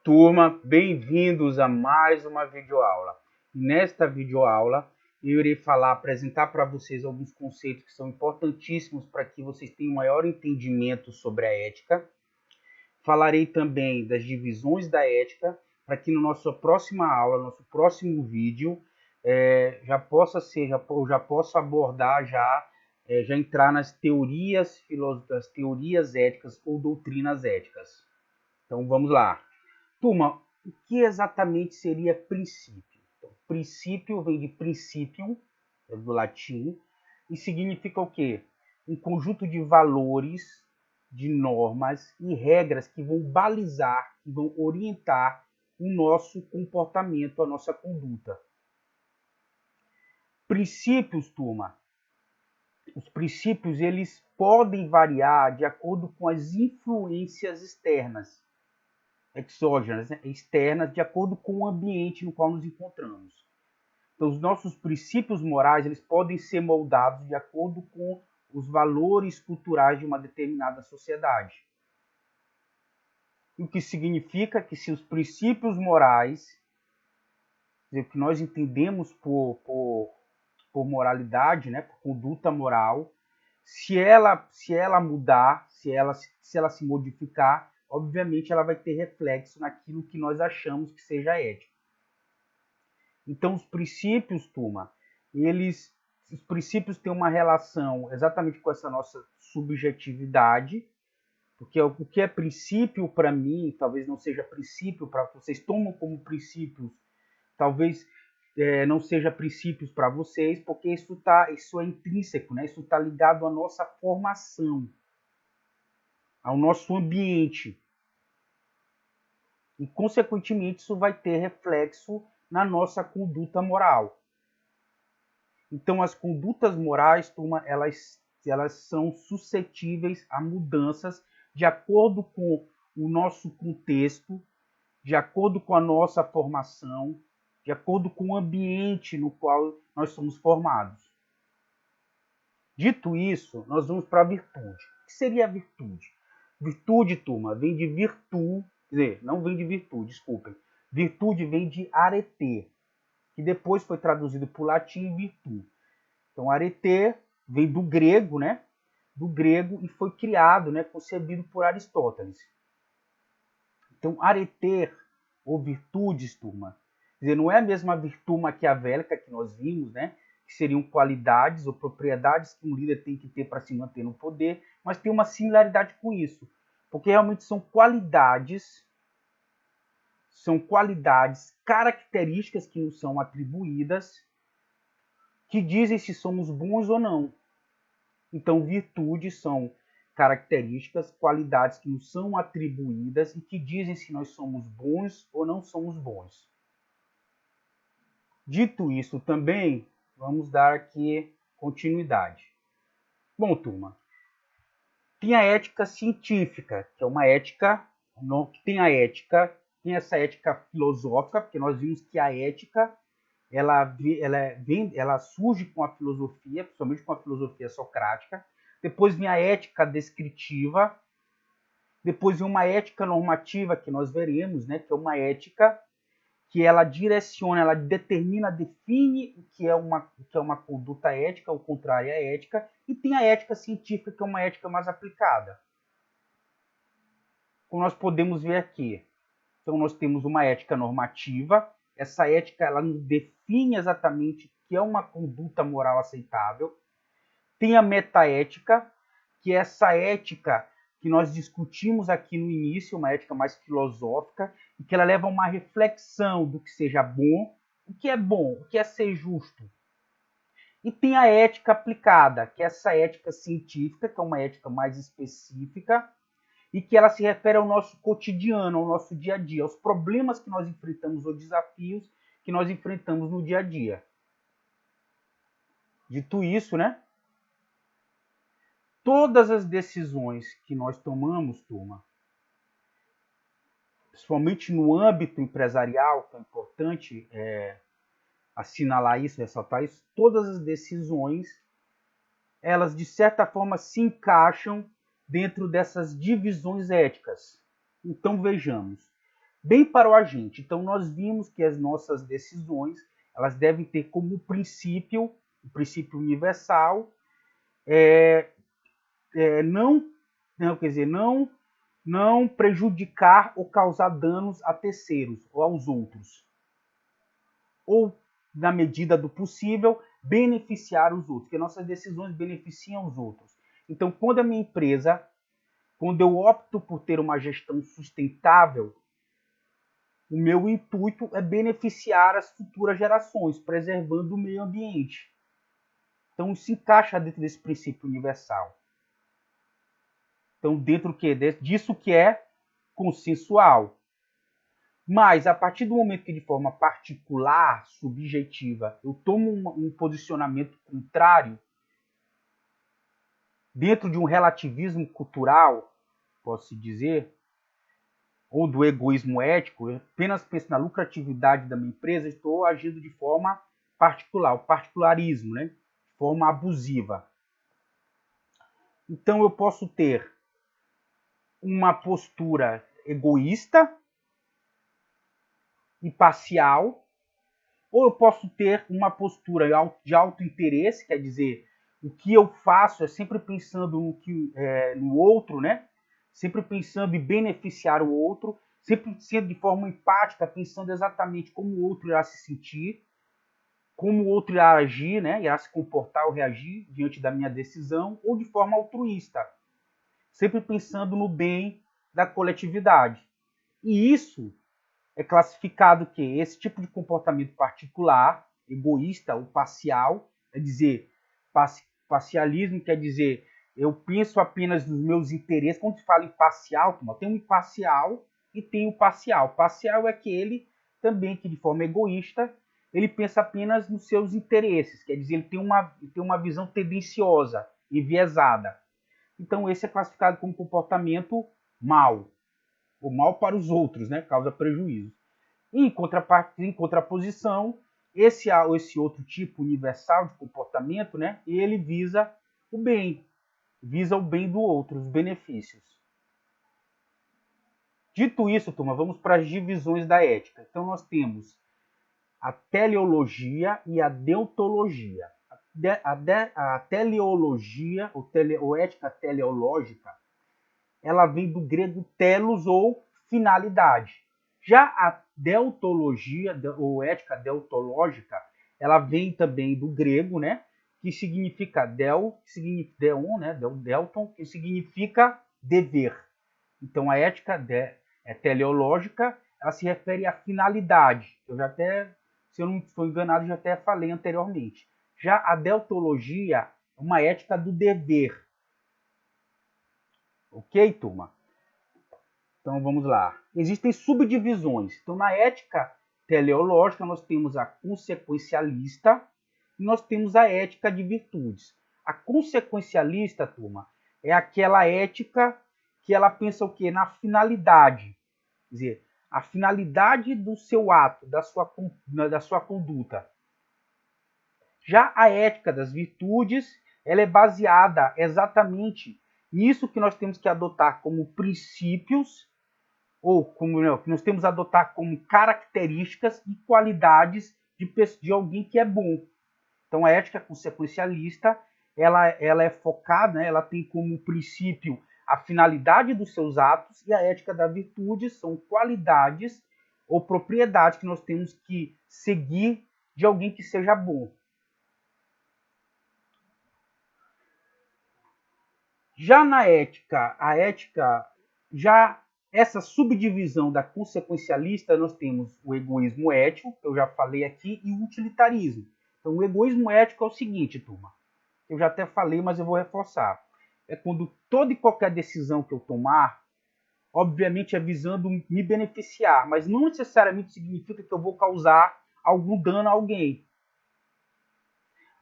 Turma, bem-vindos a mais uma videoaula. Nesta videoaula, eu irei apresentar para vocês alguns conceitos que são importantíssimos para que vocês tenham maior entendimento sobre a ética. Falarei também das divisões da ética, para que na nossa próxima aula, nosso próximo vídeo, já possa abordar já entrar nas teorias éticas ou doutrinas éticas. Então vamos lá. Turma, o que exatamente seria princípio? Então, princípio vem de principium, do latim, e significa o quê? Um conjunto de valores, de normas e regras que vão balizar, que vão orientar o nosso comportamento, a nossa conduta. Princípios, turma. Os princípios, eles podem variar de acordo com as influências externas. Exógenas, né? Externas, de acordo com o ambiente no qual nos encontramos. Então, os nossos princípios morais, eles podem ser moldados de acordo com os valores culturais de uma determinada sociedade. O que significa que se os princípios morais, o que nós entendemos por moralidade, né, por conduta moral, se ela mudar, se ela se modificar, obviamente ela vai ter reflexo naquilo que nós achamos que seja ético. Então, os princípios, turma, os princípios têm uma relação exatamente com essa nossa subjetividade, porque o que é princípio para mim, talvez não seja princípio para vocês, tomam como princípios, talvez não seja princípios para vocês, porque isso é intrínseco, né? Isso está ligado à nossa formação, ao nosso ambiente. E, consequentemente, isso vai ter reflexo na nossa conduta moral. Então, as condutas morais, turma, elas são suscetíveis a mudanças de acordo com o nosso contexto, de acordo com a nossa formação, de acordo com o ambiente no qual nós somos formados. Dito isso, nós vamos para a virtude. O que seria a virtude? Virtude, turma, vem de virtu, quer dizer, não vem de virtude, desculpem. Virtude vem de arete, que depois foi traduzido para o latim virtu. Então, arete vem do grego, né? Do grego e foi criado, né? Concebido por Aristóteles. Então, arete ou virtudes, turma, quer dizer, não é a mesma virtude maquiavélica que nós vimos, né? Que seriam qualidades ou propriedades que um líder tem que ter para se manter no poder, mas tem uma similaridade com isso, porque realmente são qualidades, características que nos são atribuídas, que dizem se somos bons ou não. Então, virtudes são características, qualidades que nos são atribuídas e que dizem se nós somos bons ou não somos bons. Dito isso também, vamos dar aqui continuidade. Bom, turma, tem a ética científica, que é uma ética, tem essa ética filosófica, porque nós vimos que a ética ela surge com a filosofia, principalmente com a filosofia socrática. Depois vem a ética descritiva. Depois vem uma ética normativa, que nós veremos, né, que é uma ética que ela direciona, ela determina, define o que é uma conduta ética, ou contrária à ética. E tem a ética científica, que é uma ética mais aplicada. Como nós podemos ver aqui. Então, nós temos uma ética normativa. Essa ética ela nos define exatamente o que é uma conduta moral aceitável. Tem a metaética, que é essa ética que nós discutimos aqui no início, uma ética mais filosófica, e que ela leva a uma reflexão do que seja bom, o que é ser justo. E tem a ética aplicada, que é essa ética científica, que é uma ética mais específica, e que ela se refere ao nosso cotidiano, ao nosso dia a dia, aos problemas que nós enfrentamos, aos desafios que nós enfrentamos no dia a dia. Dito isso, né? Todas as decisões que nós tomamos, turma, principalmente no âmbito empresarial, que é importante assinalar isso, ressaltar isso, todas as decisões, elas de certa forma se encaixam dentro dessas divisões éticas. Então vejamos, bem para o agente. Então, nós vimos que as nossas decisões, elas devem ter como princípio, o princípio universal, não prejudicar ou causar danos a terceiros ou aos outros. Ou, na medida do possível, beneficiar os outros, porque nossas decisões beneficiam os outros. Então, quando a minha empresa, quando eu opto por ter uma gestão sustentável, o meu intuito é beneficiar as futuras gerações, preservando o meio ambiente. Então, isso se encaixa dentro desse princípio universal. Então, dentro disso que é consensual. Mas, a partir do momento que, de forma particular, subjetiva, eu tomo um posicionamento contrário, dentro de um relativismo cultural, posso dizer, ou do egoísmo ético, eu apenas penso na lucratividade da minha empresa, estou agindo de forma particular, o particularismo, né? De forma abusiva. Então, eu posso ter uma postura egoísta e parcial, ou eu posso ter uma postura de autointeresse, quer dizer, o que eu faço é sempre pensando no outro, né? Sempre pensando em beneficiar o outro, sempre sendo de forma empática, pensando exatamente como o outro irá se sentir, como o outro irá agir, né? Irá se comportar ou reagir diante da minha decisão, ou de forma altruísta, sempre pensando no bem da coletividade. E isso é classificado que esse tipo de comportamento particular, egoísta ou parcial, quer dizer, parcialismo quer dizer, eu penso apenas nos meus interesses. Quando se fala em parcial, tem um imparcial e tem o parcial. Parcial é aquele também que, de forma egoísta, ele pensa apenas nos seus interesses, quer dizer, ele tem uma visão tendenciosa, enviesada. Então, esse é classificado como comportamento mau, ou mal para os outros, né? Causa prejuízo. Em contraposição, esse outro tipo universal de comportamento, né? Ele visa o bem do outro, os benefícios. Dito isso, turma, vamos para as divisões da ética. Então, nós temos a teleologia e a deontologia. A teleologia, ou ética teleológica, ela vem do grego telos, ou finalidade. Já a deontologia, ou ética deontológica, ela vem também do grego, né? Que significa deon, né? Delton, que significa dever. Então, a ética teleológica, ela se refere à finalidade. Eu já até, se eu não estou enganado, já até falei anteriormente. Já a deontologia é uma ética do dever. Ok, turma? Então, vamos lá. Existem subdivisões. Então, na ética teleológica, nós temos a consequencialista e nós temos a ética de virtudes. A consequencialista, turma, é aquela ética que ela pensa o quê? Na finalidade. Quer dizer, a finalidade do seu ato, da sua conduta. Já a ética das virtudes, ela é baseada exatamente nisso que nós temos que adotar como princípios, ou como que nós temos que adotar como características e qualidades de alguém que é bom. Então, a ética consequencialista, ela é focada, né, ela tem como princípio a finalidade dos seus atos, e a ética da virtude são qualidades ou propriedades que nós temos que seguir de alguém que seja bom. Já na ética, já essa subdivisão da consequencialista, nós temos o egoísmo ético, que eu já falei aqui, e o utilitarismo. Então, o egoísmo ético é o seguinte, turma, eu já até falei, mas eu vou reforçar. É quando toda e qualquer decisão que eu tomar, obviamente é visando me beneficiar, mas não necessariamente significa que eu vou causar algum dano a alguém.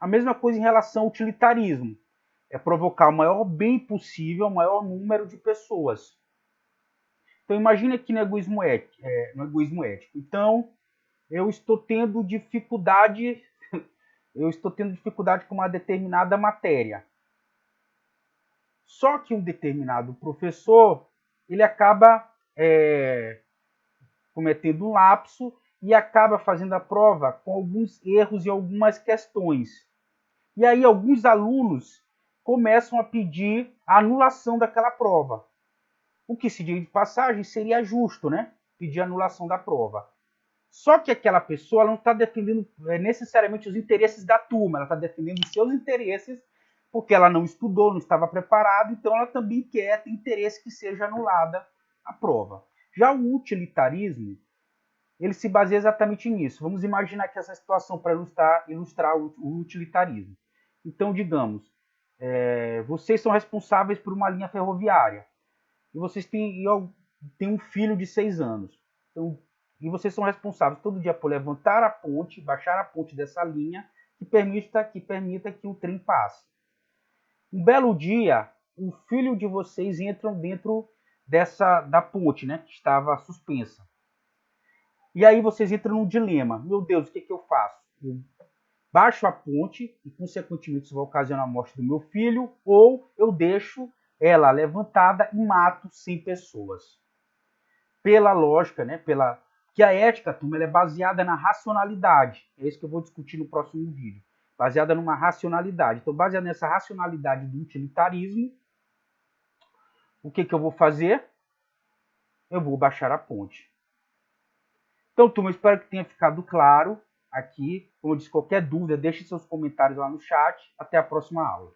A mesma coisa em relação ao utilitarismo. É provocar o maior bem possível ao maior número de pessoas. Então, imagine aqui no egoísmo ético. Então, eu estou tendo dificuldade com uma determinada matéria. Só que um determinado professor, ele acaba cometendo um lapso e acaba fazendo a prova com alguns erros e algumas questões. E aí alguns alunos começam a pedir a anulação daquela prova. O que se diz de passagem seria justo, né? Pedir a anulação da prova. Só que aquela pessoa não está defendendo necessariamente os interesses da turma, ela está defendendo os seus interesses, porque ela não estudou, não estava preparada, então ela também quer ter interesse que seja anulada a prova. Já o utilitarismo, ele se baseia exatamente nisso. Vamos imaginar que essa situação para ilustrar o utilitarismo. Então, digamos, vocês são responsáveis por uma linha ferroviária e vocês têm um filho de 6 anos. Então, e vocês são responsáveis todo dia por levantar a ponte, baixar a ponte dessa linha que permita que o trem passe. Um belo dia, o filho de vocês entra dentro da ponte, né, que estava suspensa. E aí vocês entram num dilema. Meu Deus, o que eu faço? Eu baixo a ponte e, consequentemente, isso vai ocasionar a morte do meu filho, ou eu deixo ela levantada e mato 100 pessoas. Pela lógica, né, que a ética, turma, ela é baseada na racionalidade. É isso que eu vou discutir no próximo vídeo. Baseada numa racionalidade. Então, baseada nessa racionalidade do utilitarismo, o que eu vou fazer? Eu vou baixar a ponte. Então, turma, espero que tenha ficado claro aqui. Como eu disse, qualquer dúvida, deixe seus comentários lá no chat. Até a próxima aula.